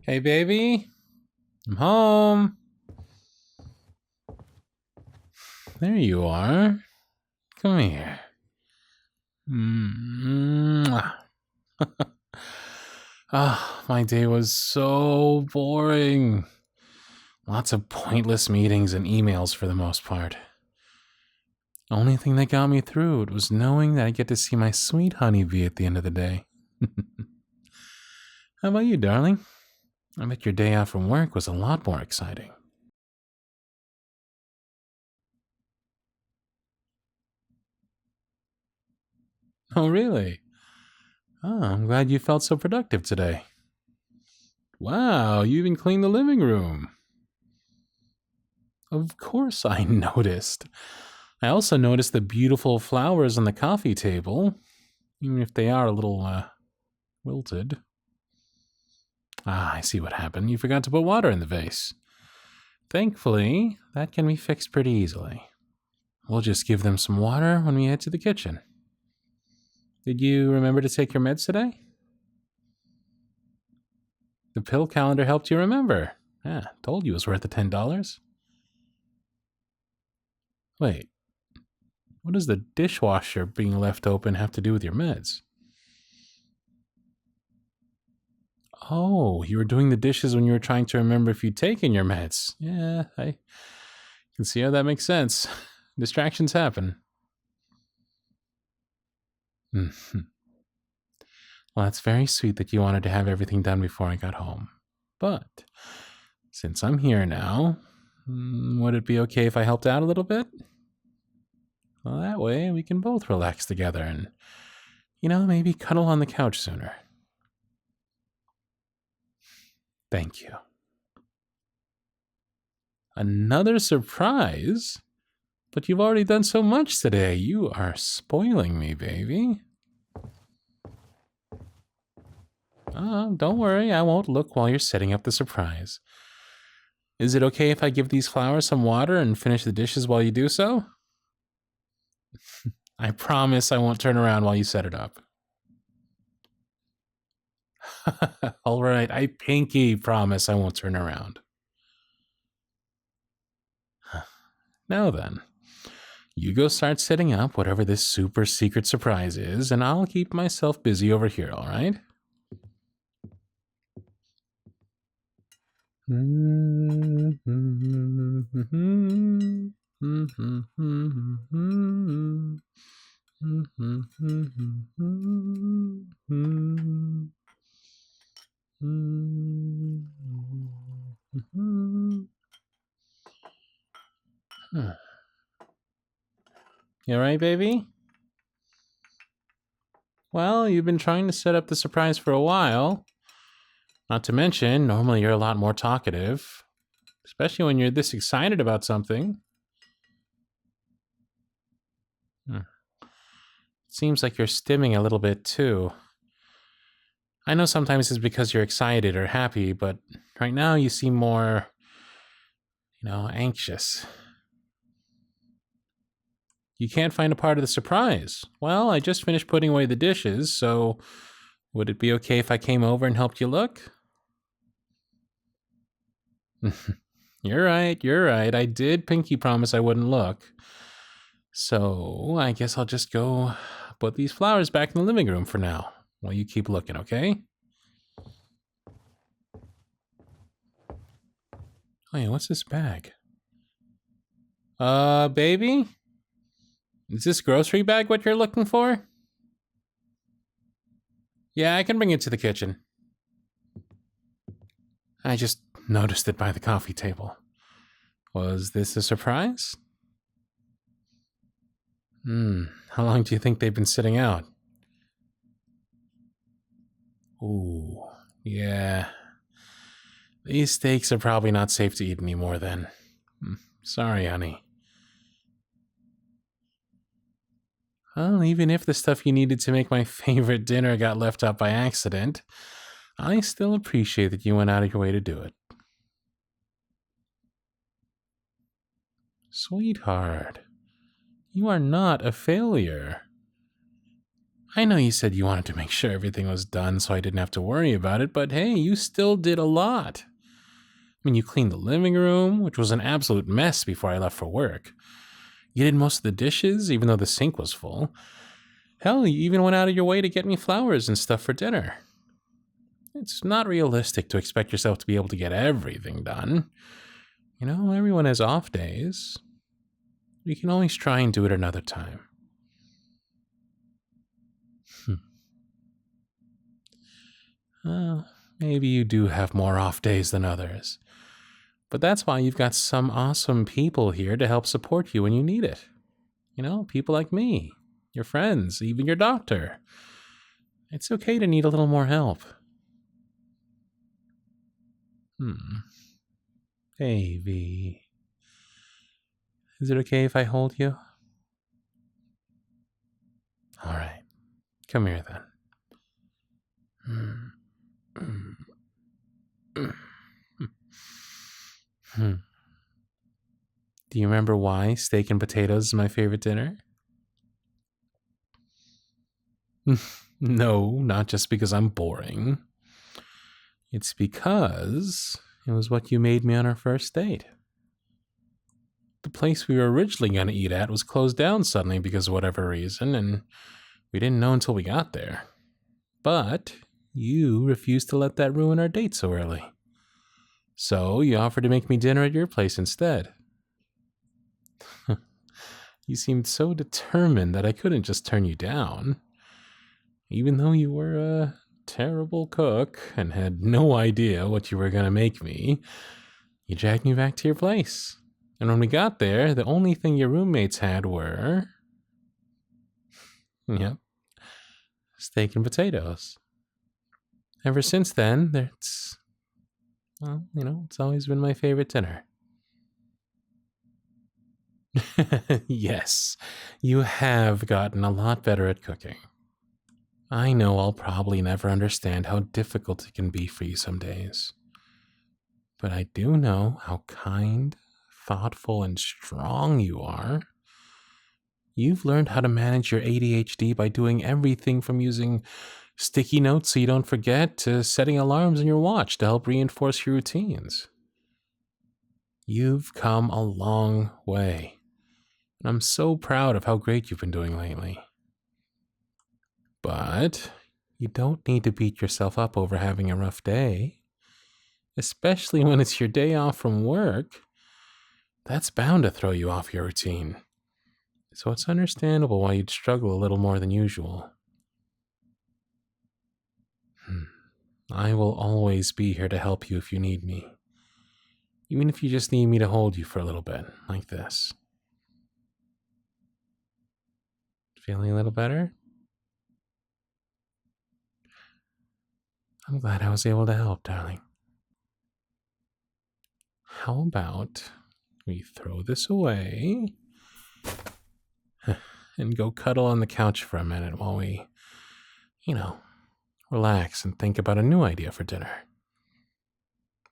Hey, baby. I'm home. There you are. Come here. My day was so boring. Lots of pointless meetings and emails for the most part. Only thing that got me through it was knowing that I get to see my sweet honeybee at the end of the day. How about you, darling? I bet your day off from work was a lot more exciting. Oh, really? Oh, I'm glad you felt so productive today. Wow, you even cleaned the living room. Of course I noticed. I also noticed the beautiful flowers on the coffee table, even if they are a little, wilted. Ah, I see what happened. You forgot to put water in the vase. Thankfully, that can be fixed pretty easily. We'll just give them some water when we head to the kitchen. Did you remember to take your meds today? The pill calendar helped you remember. Yeah, told you it was worth the $10. Wait, what does the dishwasher being left open have to do with your meds? Oh, you were doing the dishes when you were trying to remember if you'd taken your meds. Yeah, I can see how that makes sense. Distractions happen. Well, that's very sweet that you wanted to have everything done before I got home. But since I'm here now, would it be okay if I helped out a little bit? Well, that way we can both relax together and, maybe cuddle on the couch sooner. Thank you. Another surprise? But you've already done so much today. You are spoiling me, baby. Oh, don't worry. I won't look while you're setting up the surprise. Is it okay if I give these flowers some water and finish the dishes while you do so? I promise I won't turn around while you set it up. All right, I pinky promise I won't turn around. Now then, you go start setting up whatever this super secret surprise is, and I'll keep myself busy over here, all right? You all right, baby? Well, you've been trying to set up the surprise for a while. Not to mention, normally you're a lot more talkative, especially when you're this excited about something. It seems like you're stimming a little bit too. I know sometimes it's because you're excited or happy, but right now you seem more, anxious. You can't find a part of the surprise. Well, I just finished putting away the dishes, so would it be okay if I came over and helped you look? You're right. I did pinky promise I wouldn't look. So I guess I'll just go put these flowers back in the living room for now, while you keep looking, okay? Oh yeah, what's this bag? Baby? Is this grocery bag what you're looking for? Yeah, I can bring it to the kitchen. I just noticed it by the coffee table. Was this a surprise? How long do you think they've been sitting out? Ooh, yeah. These steaks are probably not safe to eat anymore then. Sorry, honey. Well, even if the stuff you needed to make my favorite dinner got left out by accident, I still appreciate that you went out of your way to do it. Sweetheart, you are not a failure. I know you said you wanted to make sure everything was done so I didn't have to worry about it, but hey, you still did a lot. I mean, you cleaned the living room, which was an absolute mess before I left for work. You did most of the dishes, even though the sink was full. Hell, you even went out of your way to get me flowers and stuff for dinner. It's not realistic to expect yourself to be able to get everything done. You know, everyone has off days. We can always try and do it another time. Maybe you do have more off days than others. But that's why you've got some awesome people here to help support you when you need it. You know, people like me, your friends, even your doctor. It's okay to need a little more help. Hey, V. Is it okay if I hold you? All right. Come here, then. Do you remember why steak and potatoes is my favorite dinner? No, not just because I'm boring. It's because it was what you made me on our first date. The place we were originally going to eat at was closed down suddenly because of whatever reason, and we didn't know until we got there. But you refused to let that ruin our date so early. So you offered to make me dinner at your place instead. You seemed so determined that I couldn't just turn you down. Even though you were a terrible cook and had no idea what you were going to make me, you dragged me back to your place. And when we got there, the only thing your roommates had were... Yep. Steak and potatoes. Ever since then, it's... Well, you know, it's always been my favorite dinner. Yes, you have gotten a lot better at cooking. I know I'll probably never understand how difficult it can be for you some days. But I do know how kind, thoughtful, and strong you are. You've learned how to manage your ADHD by doing everything from using sticky notes so you don't forget to setting alarms on your watch to help reinforce your routines. You've come a long way. And I'm so proud of how great you've been doing lately. But you don't need to beat yourself up over having a rough day. Especially when it's your day off from work. That's bound to throw you off your routine. So it's understandable why you'd struggle a little more than usual. I will always be here to help you if you need me. Even if you just need me to hold you for a little bit, like this. Feeling a little better? I'm glad I was able to help, darling. How about we throw this away and go cuddle on the couch for a minute while we, relax and think about a new idea for dinner.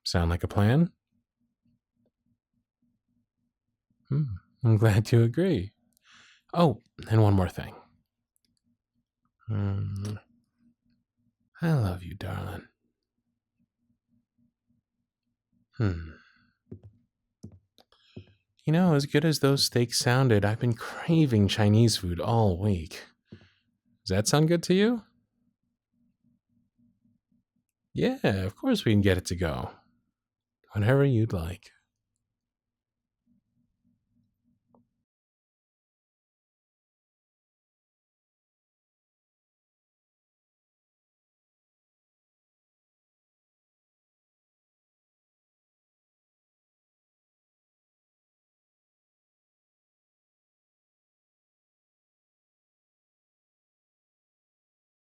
Sound like a plan? I'm glad you agree. Oh, and one more thing. I love you, darling. You know, as good as those steaks sounded, I've been craving Chinese food all week. Does that sound good to you? Yeah, of course we can get it to go. Whenever you'd like.